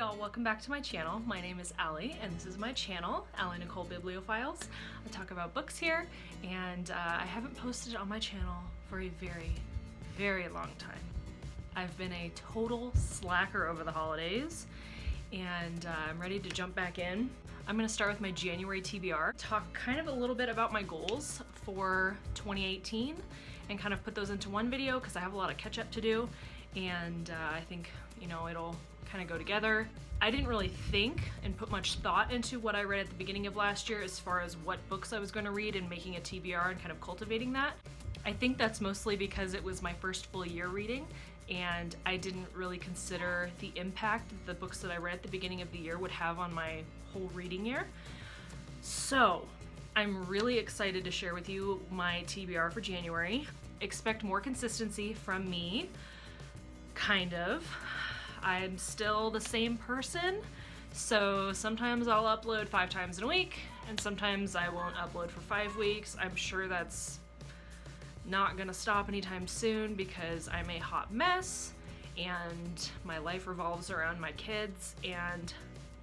y'all, welcome back to my channel. My name is Allie and this is my channel, Allie Nicole Bibliophiles. I talk about books here and I haven't posted on my channel for a very long time. I've been a total slacker over the holidays and I'm ready to jump back in. I'm going to start with my January TBR, talk kind of a little bit about my goals for 2018 and kind of put those into one video because I have a lot of catch up to do and I think, you know, it'll kind of go together. I didn't really think and put much thought into what I read at the beginning of last year as far as what books I was going to read and making a TBR and kind of cultivating that. I think that's mostly because it was my first full year reading and I didn't really consider the impact that the books that I read at the beginning of the year would have on my whole reading year. So I'm really excited to share with you my TBR for January. Expect more consistency from me, kind of. I'm still the same person, so sometimes I'll upload 5 times in a week, and sometimes I won't upload for 5 weeks. I'm sure that's not gonna stop anytime soon because I'm a hot mess, and my life revolves around my kids and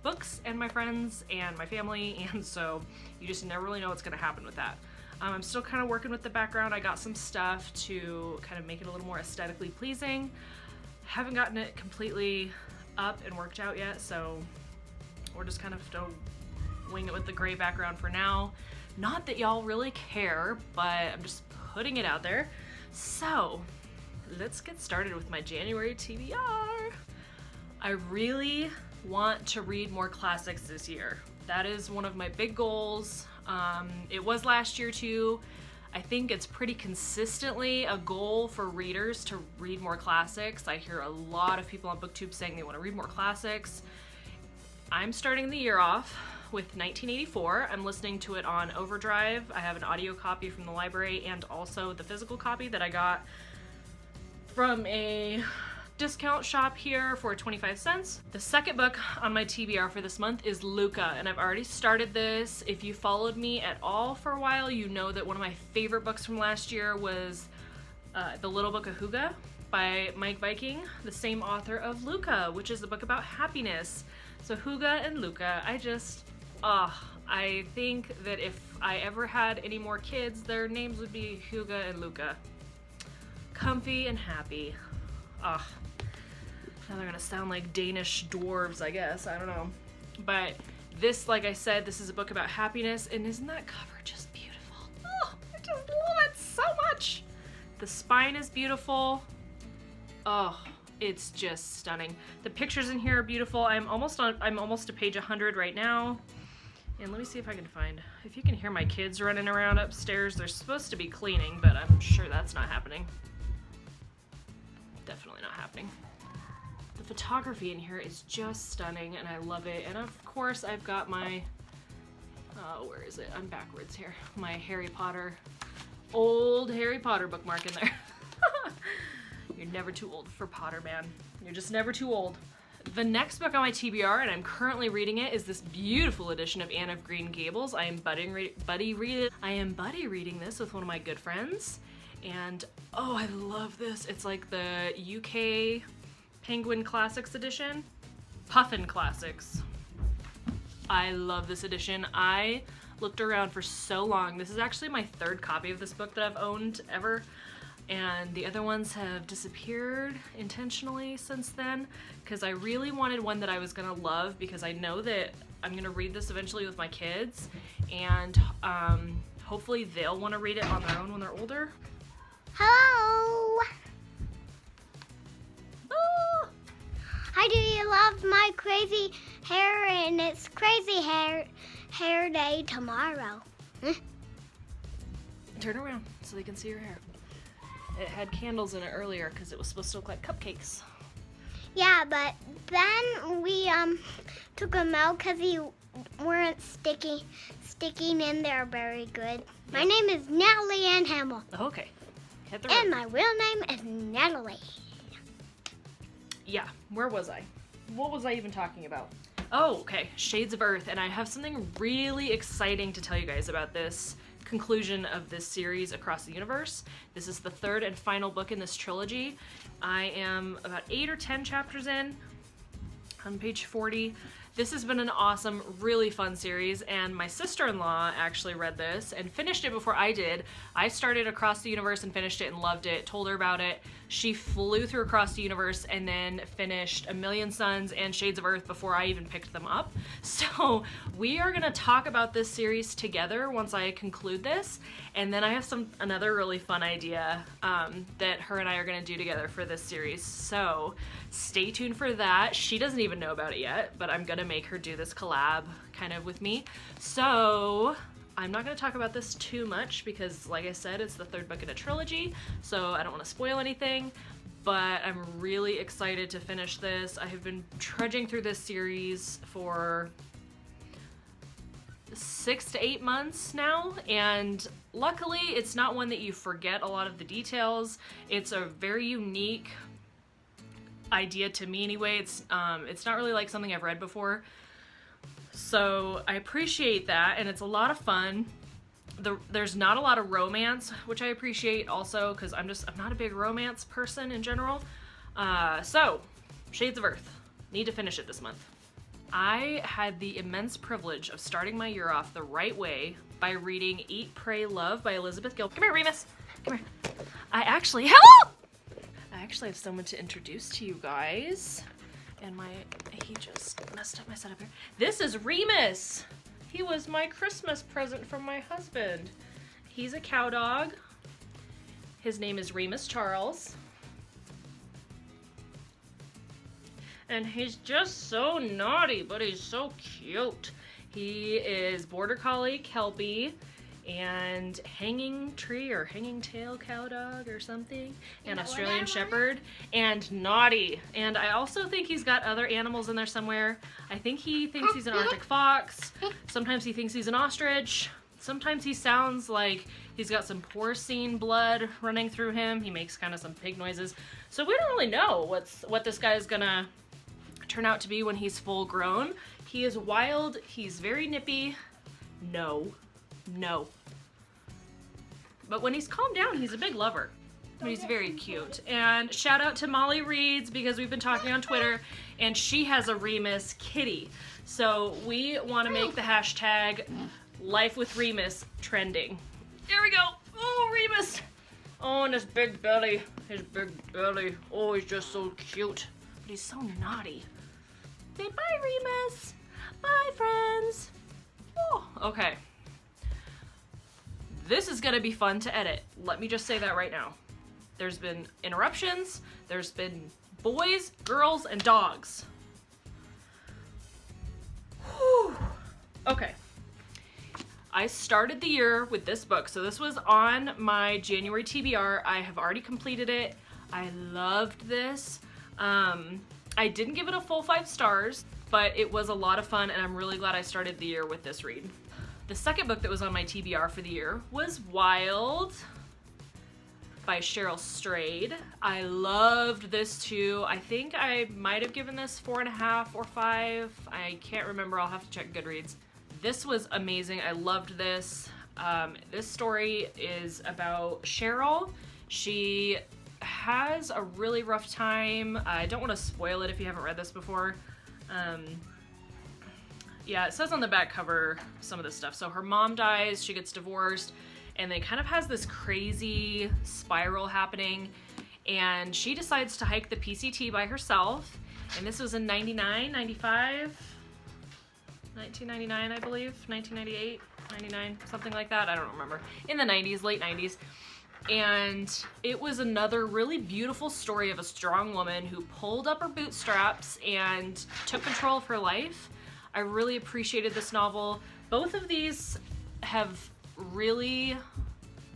books and my friends and my family, and so you just never really know what's gonna happen with that. I'm still kind of working with the background. I got some stuff to kind of make it a little more aesthetically pleasing. Haven't gotten it completely up and worked out yet, so we're just kind of still wing it with the gray background for now. Not that y'all really care, but I'm just putting it out there. So let's get started with my January TBR. I really want to read more classics this year. That is one of my big goals. It was last year too. I think it's pretty consistently a goal for readers to read more classics. I hear a lot of people on BookTube saying they want to read more classics. I'm starting the year off with 1984. I'm listening to it on Overdrive. I have an audio copy from the library and also the physical copy that I got from a discount shop here for 25 cents. The second book on my TBR for this month is Luca, and I've already started this. If you followed me at all for a while, you know that one of my favorite books from last year was The Little Book of Huga by Mike Viking, the same author of Luca, which is a book about happiness. So Huga and Luca, I think that if I ever had any more kids, their names would be Huga and Luca. Comfy and happy. Now they're gonna sound like Danish dwarves, I guess. I don't know. But this, like I said, this is a book about happiness, and isn't that cover just beautiful? Oh, I just love it so much. The spine is beautiful. Oh, it's just stunning. The pictures in here are beautiful. I'm almost to page 100 right now. And let me see if I can find, if you can hear my kids running around upstairs. They're supposed to be cleaning, but I'm sure that's not happening. Definitely not happening. The photography in here is just stunning and I love it. And of course I've got my, where is it? I'm backwards here. My old Harry Potter bookmark in there. You're never too old for Potter, man. You're just never too old. The next book on my TBR, and I'm currently reading it, is this beautiful edition of Anne of Green Gables. I am buddy reading this with one of my good friends. And oh, I love this. It's like the UK Penguin Classics edition. Puffin Classics. I love this edition. I looked around for so long. This is actually my 3rd copy of this book that I've owned ever. And the other ones have disappeared intentionally since then because I really wanted one that I was gonna love because I know that I'm gonna read this eventually with my kids and hopefully they'll want to read it on their own when they're older. Hello! Oh. Hi, do you love my crazy hair? And it's crazy hair day tomorrow. Turn around so they can see your hair. It had candles in it earlier because it was supposed to look like cupcakes. Yeah, but then we took them out because you weren't sticking in there very good. My name is Natalie Ann Hamill. Okay. Hit the road. And road. my real name is Natalie. Yeah, where was I? What was I even talking about? Oh, okay, Shades of Earth, and I have something really exciting to tell you guys about this conclusion of this series Across the Universe. This is the 3rd and final book in this trilogy. I am about 8 or 10 chapters in, on page 40. This has been an awesome, really fun series, and my sister-in-law actually read this and finished it before I did. I started Across the Universe and finished it and loved it, told her about it. She flew through Across the Universe and then finished A Million Suns and Shades of Earth before I even picked them up. So we are gonna talk about this series together once I conclude this, and then I have another really fun idea that her and I are gonna do together for this series. So stay tuned for that. She doesn't even know about it yet, but I'm gonna make her do this collab kind of with me. So I'm not going to talk about this too much because, like I said, it's the third book in a trilogy, so I don't want to spoil anything, but I'm really excited to finish this. I have been trudging through this series for 6 to 8 months now, and luckily it's not one that you forget a lot of the details. It's a very unique idea to me anyway. It's not really like something I've read before. So I appreciate that, and it's a lot of fun. There's not a lot of romance, which I appreciate also, because I'm not a big romance person in general. So, Shades of Earth. Need to finish it this month. I had the immense privilege of starting my year off the right way by reading Eat, Pray, Love by Elizabeth Gilbert. Come here, Remus. Come here. Hello! I actually have someone to introduce to you guys. And he just messed up my setup here. This is Remus. He was my Christmas present from my husband. He's a cow dog. His name is Remus Charles. And he's just so naughty, but he's so cute. He is Border Collie, Kelpie, and hanging tree or hanging tail cow dog or something, and Australian Shepherd, and naughty. And I also think he's got other animals in there somewhere. I think he thinks he's an Arctic fox. Sometimes he thinks he's an ostrich. Sometimes he sounds like he's got some porcine blood running through him. He makes kind of some pig noises. So we don't really know what this guy is gonna turn out to be when he's full grown. He is wild. He's very nippy. No. But when he's calmed down, he's a big lover. He's very cute. And shout out to Molly Reeds, because we've been talking on Twitter, and she has a Remus kitty. So we want to make the hashtag Life with Remus trending. There we go. Oh, Remus. Oh, and his big belly. Oh, he's just so cute. But he's so naughty. Say bye, Remus. Bye, friends. Oh, okay. This is gonna be fun to edit. Let me just say that right now. There's been interruptions, there's been boys, girls, and dogs. Whew. Okay. I started the year with this book. So this was on my January TBR. I have already completed it. I loved this. I didn't give it a full 5 stars, but it was a lot of fun, and I'm really glad I started the year with this read. The second book that was on my TBR for the year was Wild by Cheryl Strayed. I loved this too. I think I might have given this 4.5 or 5. I can't remember. I'll have to check Goodreads. This was amazing. I loved this. This story is about Cheryl. She has a really rough time. I don't want to spoil it if you haven't read this before. Yeah, it says on the back cover some of this stuff. So her mom dies, she gets divorced, and then kind of has this crazy spiral happening, and she decides to hike the PCT by herself. And this was in 99, 95, 1999, I believe, 1998, 99, something like that. I don't remember. In the 90s, late 90s. And it was another really beautiful story of a strong woman who pulled up her bootstraps and took control of her life. I really appreciated this novel. Both of these have really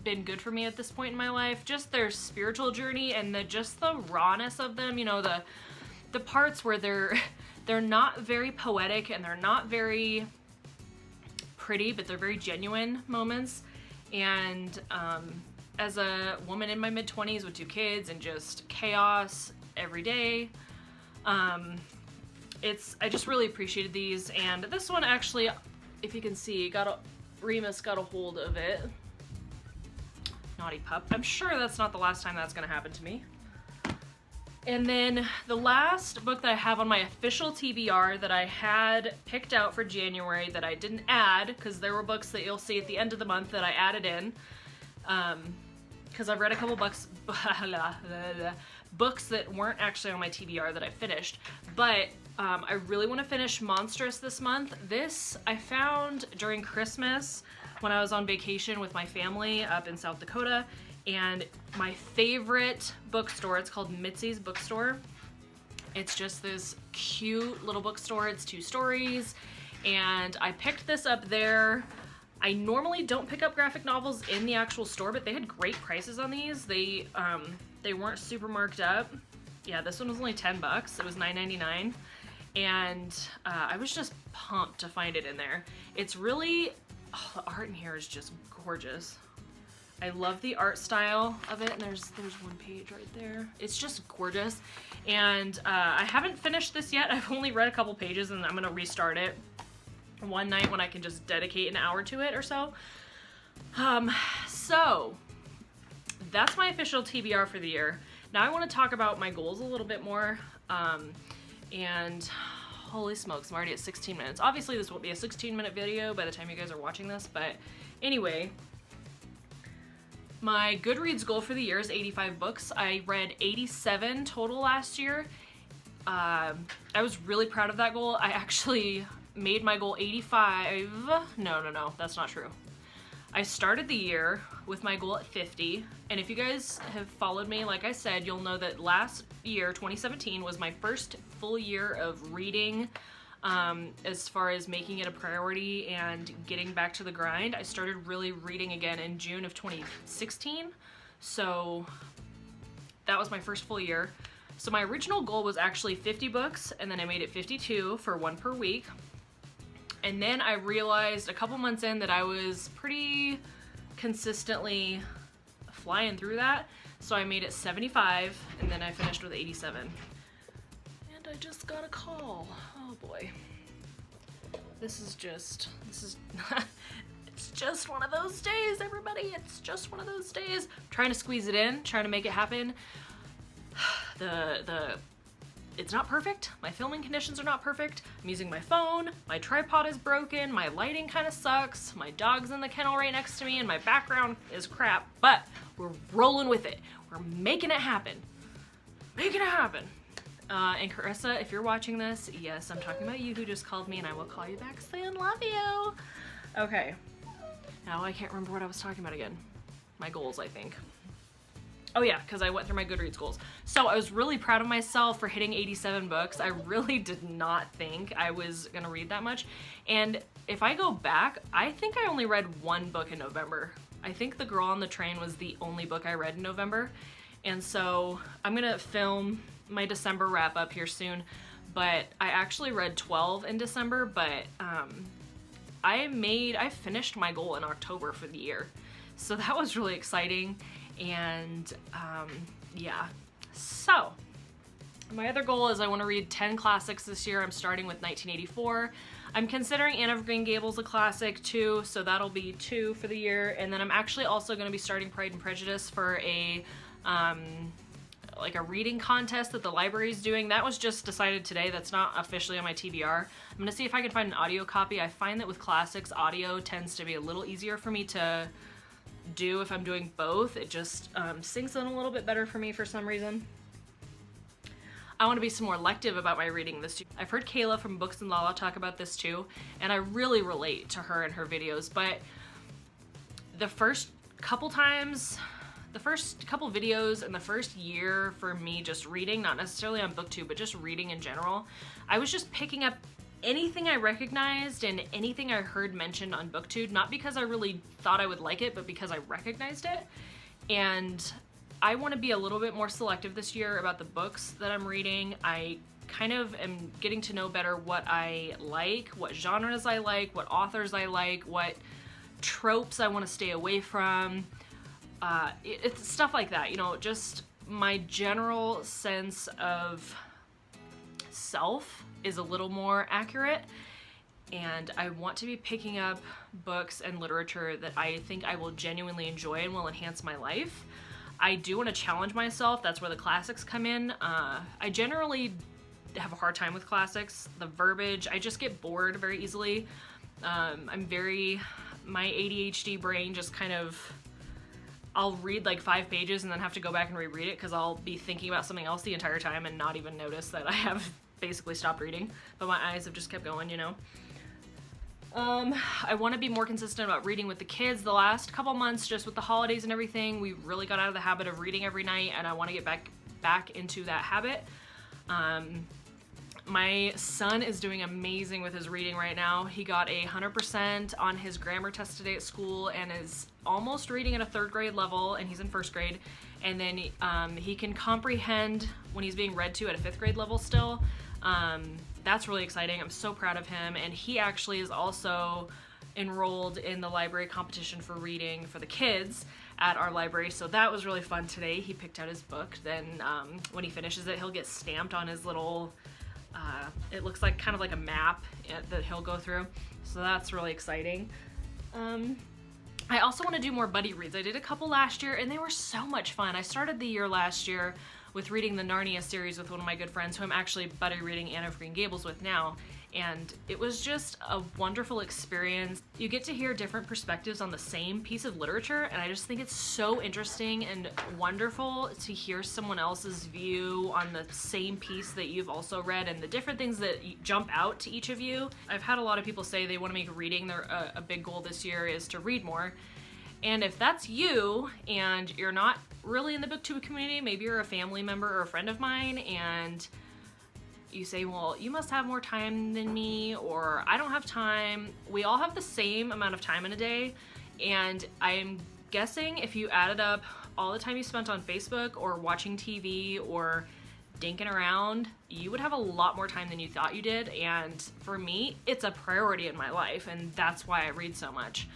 been good for me at this point in my life. Just their spiritual journey and just the rawness of them. You know, the parts where they're not very poetic and they're not very pretty, but they're very genuine moments. And as a woman in my mid-20s with 2 kids and just chaos every day, I just really appreciated these. And this one actually, if you can see, Remus got a hold of it. Naughty pup. I'm sure that's not the last time that's gonna happen to me. And then the last book that I have on my official TBR that I had picked out for January that I didn't add, because there were books that you'll see at the end of the month that I added in, because I've read a couple books that weren't actually on my TBR that I finished, but I really want to finish Monstrous this month. This I found during Christmas when I was on vacation with my family up in South Dakota, and my favorite bookstore, it's called Mitzi's Bookstore. It's just this cute little bookstore. It's 2 stories, and I picked this up there. I normally don't pick up graphic novels in the actual store, but they had great prices on these. They weren't super marked up. Yeah, this one was only $10. It was $9.99, and I was just pumped to find it in there. It's really, the art in here is just gorgeous. I love the art style of it, and there's one page right there. It's just gorgeous, and I haven't finished this yet. I've only read a couple pages, and I'm gonna restart it one night when I can just dedicate an hour to it or so. So that's my official TBR for the year. Now I want to talk about my goals a little bit more, and holy smokes, I'm already at 16 minutes. Obviously this won't be a 16-minute video by the time you guys are watching this, but anyway, my Goodreads goal for the year is 85 books. I read 87 total last year. I was really proud of that goal. I actually made my goal 85. No, that's not true. I started the year with my goal at 50, and if you guys have followed me, like I said, you'll know that last year, 2017, was my first full year of reading, as far as making it a priority and getting back to the grind. I started really reading again in June of 2016, so that was my first full year. So my original goal was actually 50 books, and then I made it 52 for 1 per week. And then I realized a couple months in that I was pretty consistently flying through that, so I made it 75, and then I finished with 87. And I just got a call. Oh boy. This is it's just one of those days, everybody. It's just one of those days. I'm trying to squeeze it in, trying to make it happen. It's not perfect. My filming conditions are not perfect. I'm using my phone. My tripod is broken. My lighting kind of sucks. My dog's in the kennel right next to me, and my background is crap, but we're rolling with it. We're making it happen. Making it happen. And Carissa, if you're watching this, yes, I'm talking about you who just called me, and I will call you back saying love you. Okay. Now I can't remember what I was talking about again. My goals, I think. Oh yeah, because I went through my Goodreads goals. So I was really proud of myself for hitting 87 books. I really did not think I was gonna read that much. And if I go back, I think I only read 1 book in November. I think The Girl on the Train was the only book I read in November. And so I'm gonna film my December wrap up here soon, but I actually read 12 in December, but I finished my goal in October for the year. So that was really exciting. And yeah, so my other goal is I want to read 10 classics this year. I'm starting with 1984. I'm considering Anne of Green Gables a classic too, so that'll be 2 for the year. And then I'm actually also going to be starting Pride and Prejudice for a like a reading contest that the library is doing. That was just decided today. That's not officially on my TBR. I'm going to see if I can find an audio copy. I find that with classics, audio tends to be a little easier for me to do if I'm doing both. It just sinks in a little bit better for me for some reason. I want to be some more selective about my reading this year. I've heard Kayla from Books and Lala talk about this too, and I really relate to her and her videos, but the first couple videos and the first year for me just reading, not necessarily on BookTube, but just reading in general, I was just picking up anything I recognized and anything I heard mentioned on BookTube, not because I really thought I would like it, but because I recognized it. And I want to be a little bit more selective this year about the books that I'm reading. I kind of am getting to know better what I like, what genres I like, what authors I like, what tropes I want to stay away from. It's stuff like that, you know, just my general sense of self is a little more accurate, and I want to be picking up books and literature that I think I will genuinely enjoy and will enhance my life. I do want to challenge myself. That's where the classics come in. I generally have a hard time with classics. The verbiage, I just get bored very easily. My ADHD brain just kind of, I'll read like 5 pages and then have to go back and reread it because I'll be thinking about something else the entire time and not even notice that I have basically stopped reading, but my eyes have just kept going, you know. I want to be more consistent about reading with the kids. The last couple months, just with the holidays and everything, we really got out of the habit of reading every night, and I want to get back into that habit. My son is doing amazing with his reading right now. He got 100% on his grammar test today at school and is almost reading at a 3rd grade level, and he's in 1st grade. And then he can comprehend when he's being read to at a 5th grade level still. That's really exciting. I'm so proud of him. And he actually is also enrolled in the library competition for reading for the kids at our library. So that was really fun today. He picked out his book. Then when he finishes it, he'll get stamped on his little, it looks like kind of like a map that he'll go through. So that's really exciting. I also want to do more buddy reads. I did a couple last year and they were so much fun. I started the year last year with reading the Narnia series with one of my good friends who I'm actually buddy reading Anne of Green Gables with now, and it was just a wonderful experience. You get to hear different perspectives on the same piece of literature, and I just think it's so interesting and wonderful to hear someone else's view on the same piece that you've also read and the different things that jump out to each of you. I've had a lot of people say they want to make reading a big goal this year is to read more. And if that's you and you're not really in the BookTube community, maybe you're a family member or a friend of mine and you say, well, you must have more time than me, or I don't have time. We all have the same amount of time in a day, and I'm guessing if you added up all the time you spent on Facebook or watching TV or dinking around, you would have a lot more time than you thought you did. And for me, it's a priority in my life, and that's why I read so much.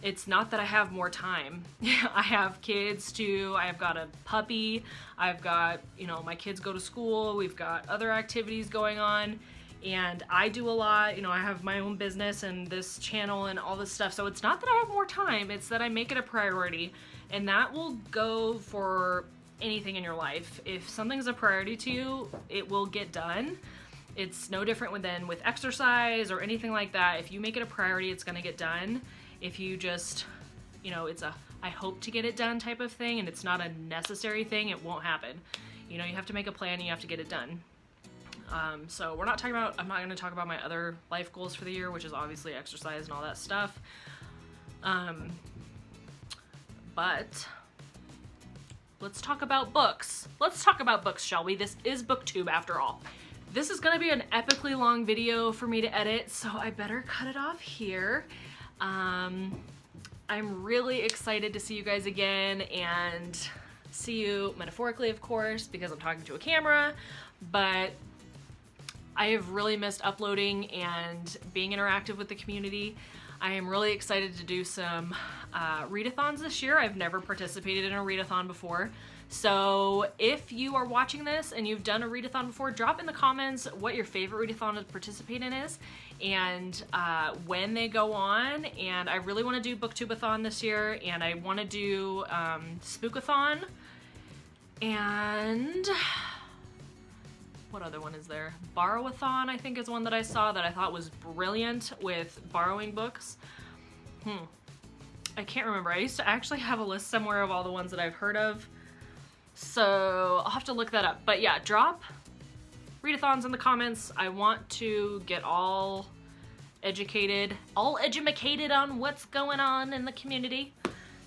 It's not that I have more time. I have kids too. I've got a puppy. I've got, my kids go to school. We've got other activities going on, and I do a lot. I have my own business and this channel and all this stuff. So it's not that I have more time. It's that I make it a priority, and that will go for anything in your life. If something's a priority to you, it will get done. It's no different than with exercise or anything like that. If you make it a priority, it's gonna get done. If you just, it's a I hope to get it done type of thing and it's not a necessary thing, it won't happen. You have to make a plan and you have to get it done. So I'm not going to talk about my other life goals for the year, which is obviously exercise and all that stuff. But let's talk about books. Let's talk about books, shall we? This is BookTube after all. This is going to be an epically long video for me to edit, so I better cut it off here. I'm really excited to see you guys again and see you metaphorically, of course, because I'm talking to a camera, but I have really missed uploading and being interactive with the community. I am really excited to do some readathons this year. I've never participated in a readathon before. So if you are watching this and you've done a readathon before, drop in the comments what your favorite readathon to participate in is and when they go on. And I really want to do BookTube-a-thon this year, and I want to do Spook-a-thon, and what other one is there? Borrow-a-thon, I think, is one that I saw that I thought was brilliant with borrowing books. I can't remember. I used to actually have a list somewhere of all the ones that I've heard of, so I'll have to look that up. But yeah, drop readathons in the comments. I want to get all educated on what's going on in the community.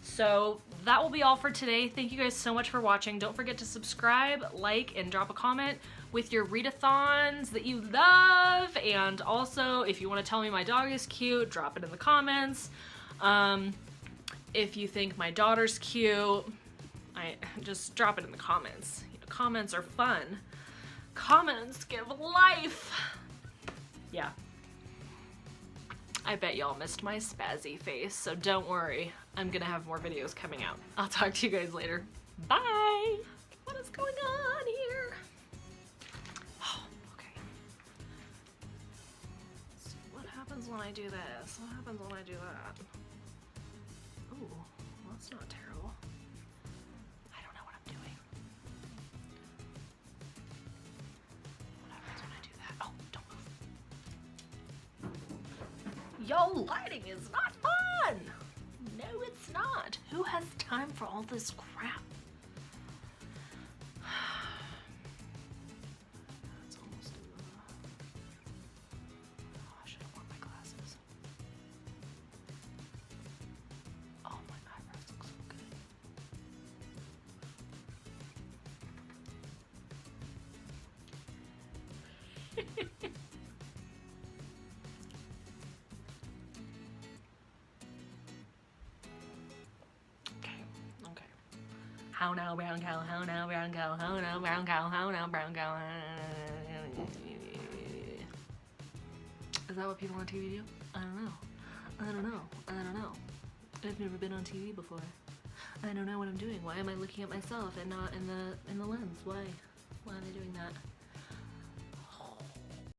So that will be all for today. Thank you guys so much for watching. Don't forget to subscribe, like, and drop a comment with your readathons that you love. And also, if you want to tell me my dog is cute, drop it in the comments. If you think my daughter's cute, just drop it in the comments. Comments are fun. Comments give life. Yeah. I bet y'all missed my spazzy face, so don't worry. I'm gonna have more videos coming out. I'll talk to you guys later. Bye! What is going on here? Oh, okay. Let's see, what happens when I do this? What happens when I do that? Ooh, well, that's not terrible. I don't know what Yo, lighting is not fun! No, it's not. Who has time for all this crap? It's almost oh, I should have worn my glasses. Oh, my eyebrows look so good. Okay. How now, brown cow? How now, brown cow? How now, brown cow? How now, brown cow? Is that what people on TV do? I don't know. I don't know. I don't know. I've never been on TV before. I don't know what I'm doing. Why am I looking at myself and not in the lens? Why? Why are they doing that?